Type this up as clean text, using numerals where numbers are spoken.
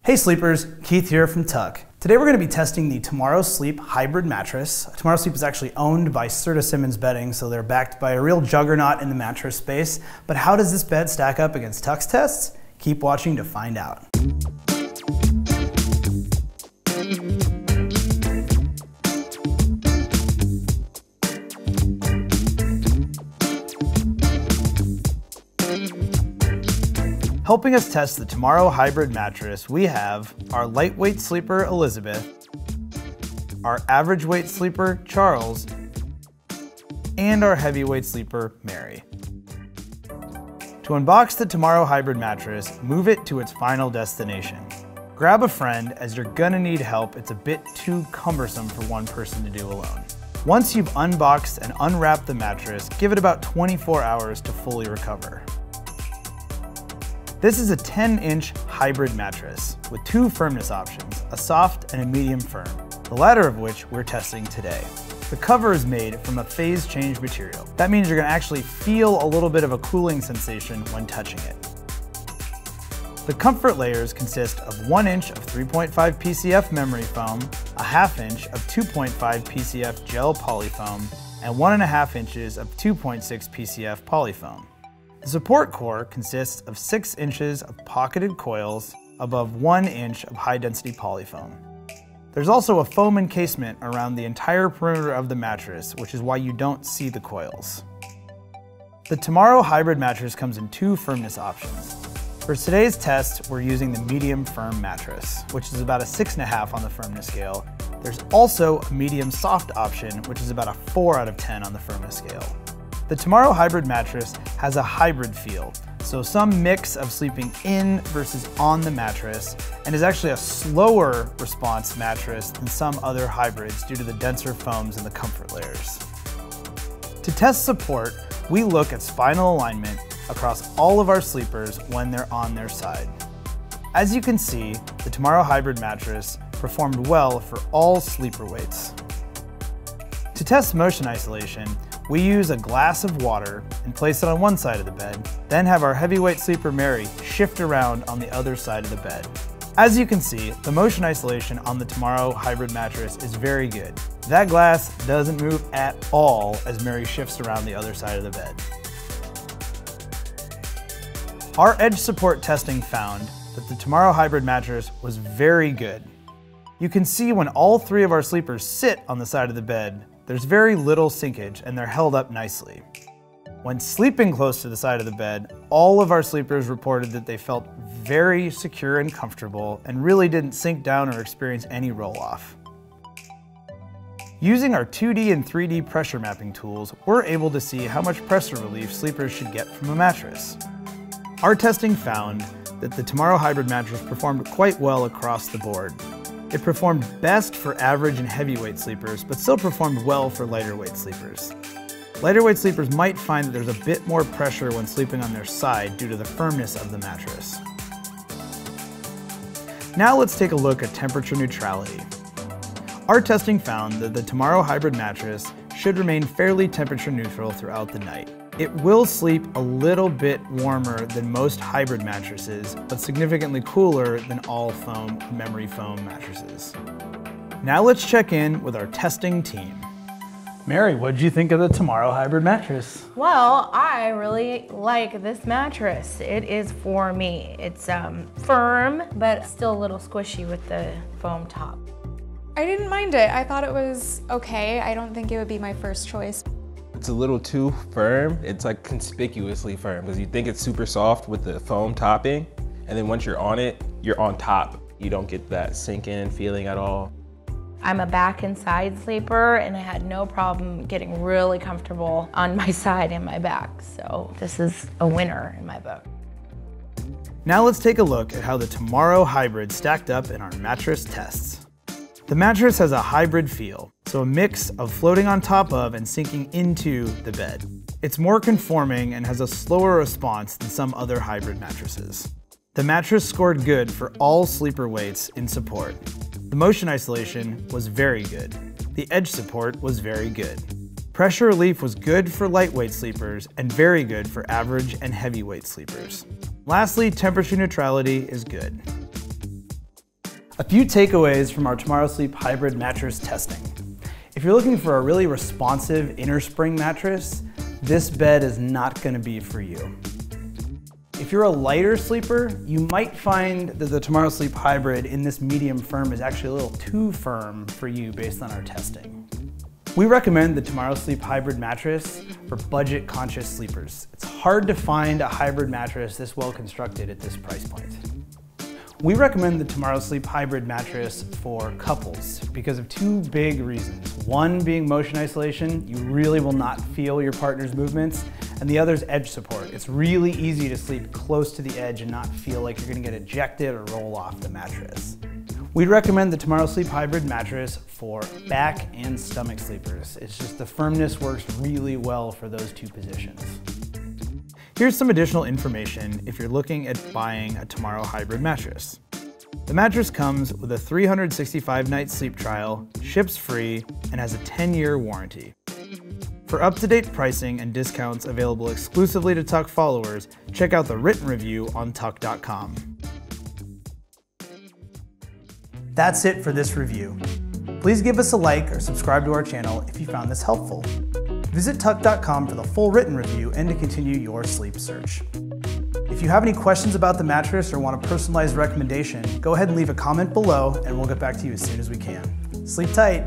Hey sleepers, Keith here from Tuck. Today we're going to be testing the Tomorrow Sleep hybrid mattress. Tomorrow Sleep is actually owned by Serta Simmons Bedding, so they're backed by a real juggernaut in the mattress space. But how does this bed stack up against Tuck's tests? Keep watching to find out. Helping us test the Tomorrow hybrid mattress, we have our lightweight sleeper, Elizabeth, our average weight sleeper, Charles, and our heavyweight sleeper, Mary. To unbox the Tomorrow hybrid mattress, move it to its final destination. Grab a friend, as you're gonna need help. It's a bit too cumbersome for one person to do alone. Once you've unboxed and unwrapped the mattress, give it about 24 hours to fully recover. This is a 10-inch hybrid mattress with two firmness options, a soft and a medium firm, the latter of which we're testing today. The cover is made from a phase change material. That means you're going to actually feel a little bit of a cooling sensation when touching it. The comfort layers consist of 1 inch of 3.5 PCF memory foam, a ½ inch of 2.5 PCF gel polyfoam, and 1.5 inches of 2.6 PCF polyfoam. The support core consists of 6 inches of pocketed coils above 1 inch of high-density polyfoam. There's also a foam encasement around the entire perimeter of the mattress, which is why you don't see the coils. The Tomorrow hybrid mattress comes in two firmness options. For today's test, we're using the medium firm mattress, which is about a 6.5 on the firmness scale. There's also a medium soft option, which is about a 4 out of 10 on the firmness scale. The Tomorrow hybrid mattress has a hybrid feel, so some mix of sleeping in versus on the mattress, and is actually a slower response mattress than some other hybrids due to the denser foams in the comfort layers. To test support, we look at spinal alignment across all of our sleepers when they're on their side. As you can see, the Tomorrow hybrid mattress performed well for all sleeper weights. To test motion isolation, we use a glass of water and place it on one side of the bed, then have our heavyweight sleeper Mary shift around on the other side of the bed. As you can see, the motion isolation on the Tomorrow hybrid mattress is very good. That glass doesn't move at all as Mary shifts around the other side of the bed. Our edge support testing found that the Tomorrow hybrid mattress was very good. You can see when all three of our sleepers sit on the side of the bed, there's very little sinkage and they're held up nicely. When sleeping close to the side of the bed, all of our sleepers reported that they felt very secure and comfortable and really didn't sink down or experience any roll-off. Using our 2D and 3D pressure mapping tools, we're able to see how much pressure relief sleepers should get from a mattress. Our testing found that the Tomorrow hybrid mattress performed quite well across the board. It performed best for average and heavyweight sleepers, but still performed well for lighter weight sleepers. Lighter weight sleepers might find that there's a bit more pressure when sleeping on their side due to the firmness of the mattress. Now let's take a look at temperature neutrality. Our testing found that the Tomorrow hybrid mattress should remain fairly temperature neutral throughout the night. It will sleep a little bit warmer than most hybrid mattresses, but significantly cooler than all foam memory foam mattresses. Now let's check in with our testing team. Mary, what did you think of the Tomorrow hybrid mattress? Well, I really like this mattress. It is for me. It's firm, but still a little squishy with the foam top. I didn't mind it. I thought it was okay. I don't think it would be my first choice. It's a little too firm. It's like conspicuously firm because you think it's super soft with the foam topping, and then once you're on it, you're on top. You don't get that sink in feeling at all. I'm a back and side sleeper, and I had no problem getting really comfortable on my side and my back. So this is a winner in my book. Now let's take a look at how the Tomorrow hybrid stacked up in our mattress tests. The mattress has a hybrid feel, so a mix of floating on top of and sinking into the bed. It's more conforming and has a slower response than some other hybrid mattresses. The mattress scored good for all sleeper weights in support. The motion isolation was very good. The edge support was very good. Pressure relief was good for lightweight sleepers and very good for average and heavyweight sleepers. Lastly, temperature neutrality is good. A few takeaways from our Tomorrow Sleep hybrid mattress testing. If you're looking for a really responsive inner spring mattress, this bed is not going to be for you. If you're a lighter sleeper, you might find that the Tomorrow Sleep hybrid in this medium firm is actually a little too firm for you based on our testing. We recommend the Tomorrow Sleep hybrid mattress for budget-conscious sleepers. It's hard to find a hybrid mattress this well constructed at this price point. We recommend the Tomorrow Sleep hybrid mattress for couples because of two big reasons. One being motion isolation, you really will not feel your partner's movements, and the other is edge support. It's really easy to sleep close to the edge and not feel like you're gonna get ejected or roll off the mattress. We'd recommend the Tomorrow Sleep hybrid mattress for back and stomach sleepers. It's just the firmness works really well for those two positions. Here's some additional information if you're looking at buying a Tomorrow hybrid mattress. The mattress comes with a 365-night sleep trial, ships free, and has a 10-year warranty. For up-to-date pricing and discounts available exclusively to Tuck followers, check out the written review on tuck.com. That's it for this review. Please give us a like or subscribe to our channel if you found this helpful. Visit tuck.com for the full written review and to continue your sleep search. If you have any questions about the mattress or want a personalized recommendation, go ahead and leave a comment below and we'll get back to you as soon as we can. Sleep tight.